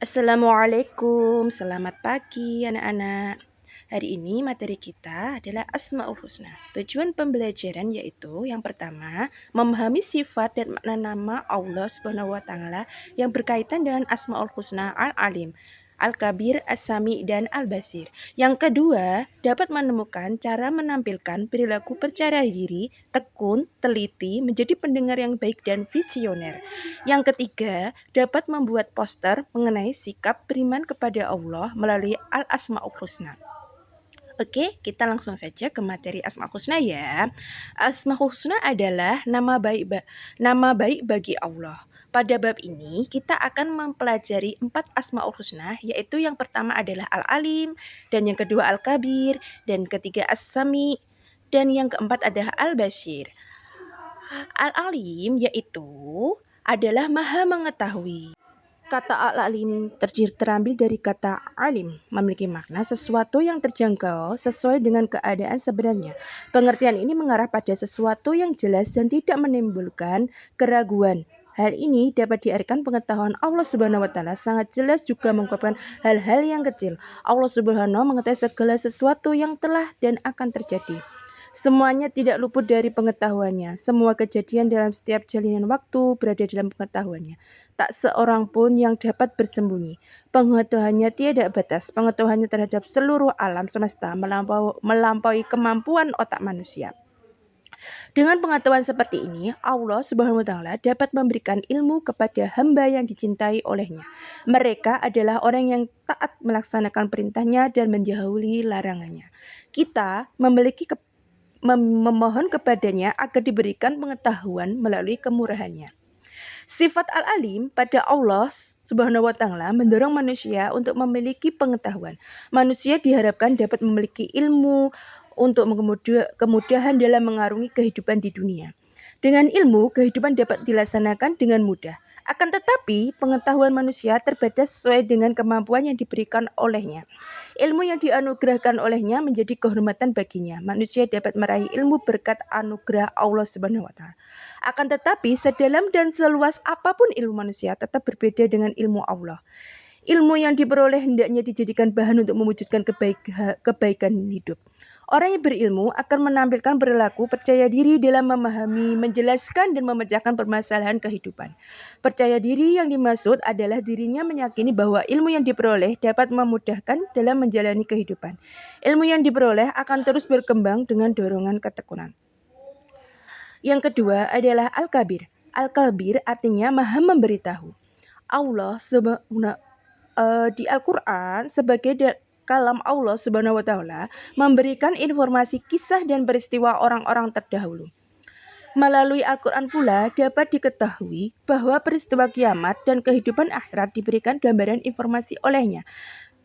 Assalamualaikum, selamat pagi anak-anak. Hari ini materi kita adalah Asmaul Husna. Tujuan pembelajaran yaitu yang pertama, memahami sifat dan makna nama Allah Subhanahu wa taala yang berkaitan dengan Asmaul Husna Al-Alim, Al-Kabir, As-Sami, dan Al-Basir. Yang kedua, dapat menemukan cara menampilkan perilaku percaya diri, tekun, teliti, menjadi pendengar yang baik dan visioner. Yang ketiga, dapat membuat poster mengenai sikap beriman kepada Allah melalui Al-Asmaul Husna. Oke, kita langsung saja ke materi Asmaul Husna ya. Asmaul Husna adalah nama baik bagi Allah. Pada bab ini kita akan mempelajari 4 Asmaul Husna, yaitu yang pertama adalah Al-Alim, dan yang kedua Al-Kabir, dan ketiga As-Sami, dan yang keempat adalah Al-Basir. Al-Alim yaitu adalah maha mengetahui. Kata al-alim terambil dari kata alim, memiliki makna sesuatu yang terjangkau sesuai dengan keadaan sebenarnya. Pengertian ini mengarah pada sesuatu yang jelas dan tidak menimbulkan keraguan. Hal ini dapat diartikan pengetahuan Allah Subhanahu wa taala sangat jelas juga mengungkapkan hal-hal yang kecil. Allah Subhanahu mengetahui segala sesuatu yang telah dan akan terjadi. Semuanya tidak luput dari pengetahuannya. Semua kejadian dalam setiap jalinan waktu berada dalam pengetahuannya. Tak seorang pun yang dapat bersembunyi. Pengetahuannya tiada batas. Pengetahuannya terhadap seluruh alam semesta melampaui kemampuan otak manusia. Dengan pengetahuan seperti ini, Allah Subhanahu wa taala dapat memberikan ilmu kepada hamba yang dicintai olehnya. Mereka adalah orang yang taat melaksanakan perintahnya dan menjauhi larangannya. Kita memohon kepadanya agar diberikan pengetahuan melalui kemurahannya. Sifat al-alim pada Allah Subhanahu wa taala mendorong manusia untuk memiliki pengetahuan. Manusia diharapkan dapat memiliki ilmu untuk kemudahan dalam mengarungi kehidupan di dunia. Dengan ilmu, kehidupan dapat dilaksanakan dengan mudah. Akan tetapi, pengetahuan manusia terbatas sesuai dengan kemampuan yang diberikan olehnya. Ilmu yang dianugerahkan olehnya menjadi kehormatan baginya. Manusia dapat meraih ilmu berkat anugerah Allah Subhanahu wa taala. Akan tetapi, sedalam dan seluas apapun ilmu manusia tetap berbeda dengan ilmu Allah. Ilmu yang diperoleh hendaknya dijadikan bahan untuk mewujudkan kebaikan hidup. Orang yang berilmu akan menampilkan perilaku percaya diri dalam memahami, menjelaskan, dan memecahkan permasalahan kehidupan. Percaya diri yang dimaksud adalah dirinya meyakini bahwa ilmu yang diperoleh dapat memudahkan dalam menjalani kehidupan. Ilmu yang diperoleh akan terus berkembang dengan dorongan ketekunan. Yang kedua adalah Al-Kabir. Al-Kabir artinya maha memberitahu. Allah di Al-Quran sebagai kalam Allah Subhanahu wa taala memberikan informasi kisah dan peristiwa orang-orang terdahulu. Melalui Al-Quran pula dapat diketahui bahwa peristiwa kiamat dan kehidupan akhirat diberikan gambaran informasi olehnya.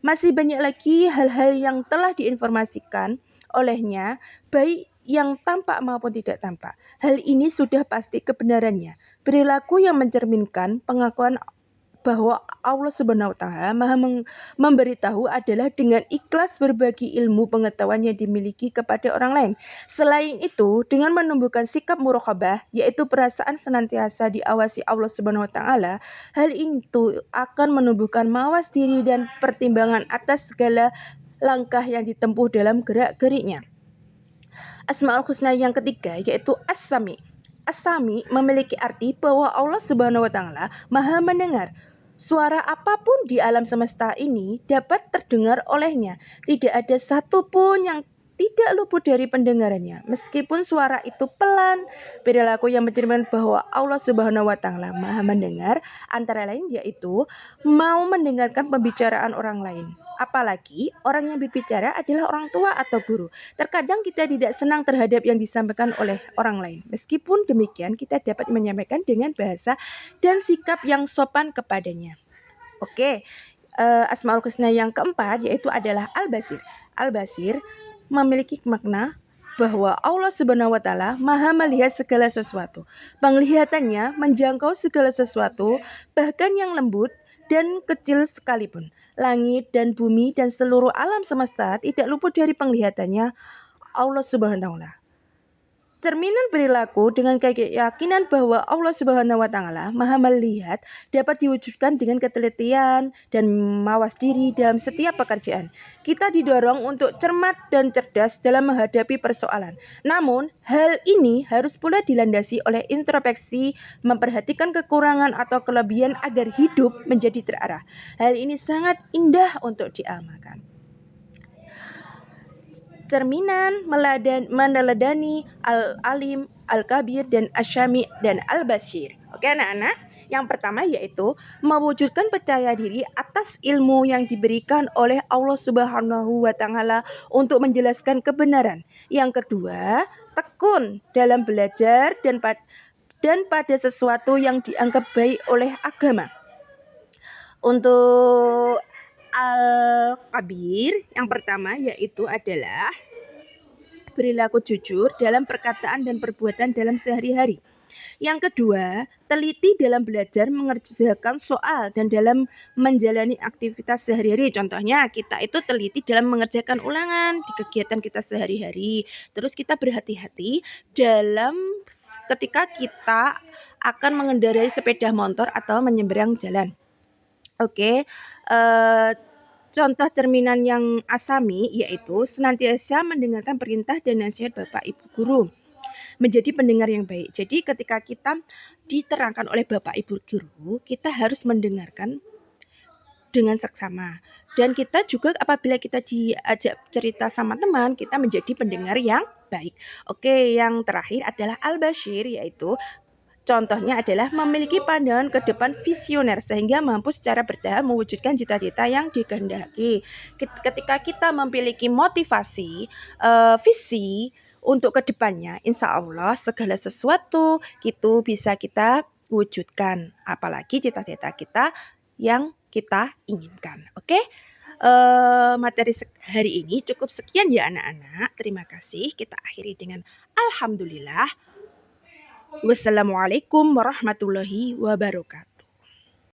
Masih banyak lagi hal-hal yang telah diinformasikan olehnya, baik yang tampak maupun tidak tampak. Hal ini sudah pasti kebenarannya. Perilaku yang mencerminkan pengakuan bahwa Allah Subhanahu wa taala Maha memberitahu adalah dengan ikhlas berbagi ilmu pengetahuan yang dimiliki kepada orang lain. Selain itu, dengan menumbuhkan sikap muraqabah, yaitu perasaan senantiasa diawasi Allah Subhanahu wa taala, hal itu akan menumbuhkan mawas diri dan pertimbangan atas segala langkah yang ditempuh dalam gerak-geriknya. Asmaul Husna yang ketiga yaitu As-Sami. As-Sami memiliki arti bahwa Allah Subhanahu wa taala Maha mendengar. Suara apapun di alam semesta ini dapat terdengar olehnya. Tidak ada satupun yang tidak luput dari pendengarannya. Meskipun suara itu pelan, perilaku yang mencerminkan bahwa Allah Subhanahu wa taala Maha mendengar antara lain yaitu mau mendengarkan pembicaraan orang lain. Apalagi orang yang berbicara adalah orang tua atau guru. Terkadang kita tidak senang terhadap yang disampaikan oleh orang lain. Meskipun demikian, kita dapat menyampaikan dengan bahasa dan sikap yang sopan kepadanya. Oke, Asmaul Husna yang keempat yaitu adalah Al-Basir. Al-Basir memiliki makna bahwa Allah Subhanahu wa taala Maha melihat segala sesuatu. Penglihatannya menjangkau segala sesuatu, bahkan yang lembut dan kecil sekalipun. Langit dan bumi dan seluruh alam semesta tidak luput dari penglihatannya Allah Subhanahu wa taala. Cerminan perilaku dengan keyakinan bahwa Allah Subhanahu wa taala Maha melihat dapat diwujudkan dengan ketelitian dan mawas diri dalam setiap pekerjaan. Kita didorong untuk cermat dan cerdas dalam menghadapi persoalan. Namun, hal ini harus pula dilandasi oleh introspeksi, memperhatikan kekurangan atau kelebihan agar hidup menjadi terarah. Hal ini sangat indah untuk diamalkan. Cerminan meneladani Al-Alim, Al-Kabir, dan Asy-Syami, dan Al-Basir. Oke anak-anak, yang pertama yaitu mewujudkan percaya diri atas ilmu yang diberikan oleh Allah Subhanahu wa taala untuk menjelaskan kebenaran. Yang kedua, tekun dalam belajar dan pada sesuatu yang dianggap baik oleh agama. Untuk Al-Kabir, yang pertama yaitu adalah perilaku jujur dalam perkataan dan perbuatan dalam sehari-hari. Yang kedua, teliti dalam belajar mengerjakan soal dan dalam menjalani aktivitas sehari-hari. Contohnya, kita itu teliti dalam mengerjakan ulangan di kegiatan kita sehari-hari. Terus kita berhati-hati dalam ketika kita akan mengendarai sepeda motor atau menyeberang jalan. Oke, contoh cerminan yang asami yaitu senantiasa mendengarkan perintah dan nasihat Bapak Ibu guru. Menjadi pendengar yang baik. Jadi ketika kita diterangkan oleh Bapak Ibu guru, kita harus mendengarkan dengan seksama. Dan kita juga apabila kita diajak cerita sama teman, kita menjadi pendengar yang baik. Oke, yang terakhir adalah Al-Bashir, yaitu contohnya adalah memiliki pandangan ke depan visioner sehingga mampu secara bertahap mewujudkan cita-cita yang dikehendaki. Ketika kita memiliki motivasi, visi untuk kedepannya, insya Allah segala sesuatu itu bisa kita wujudkan. Apalagi cita-cita kita yang kita inginkan. Oke? Materi hari ini cukup sekian ya anak-anak. Terima kasih. Kita akhiri dengan alhamdulillah. Wassalamualaikum warahmatullahi wabarakatuh.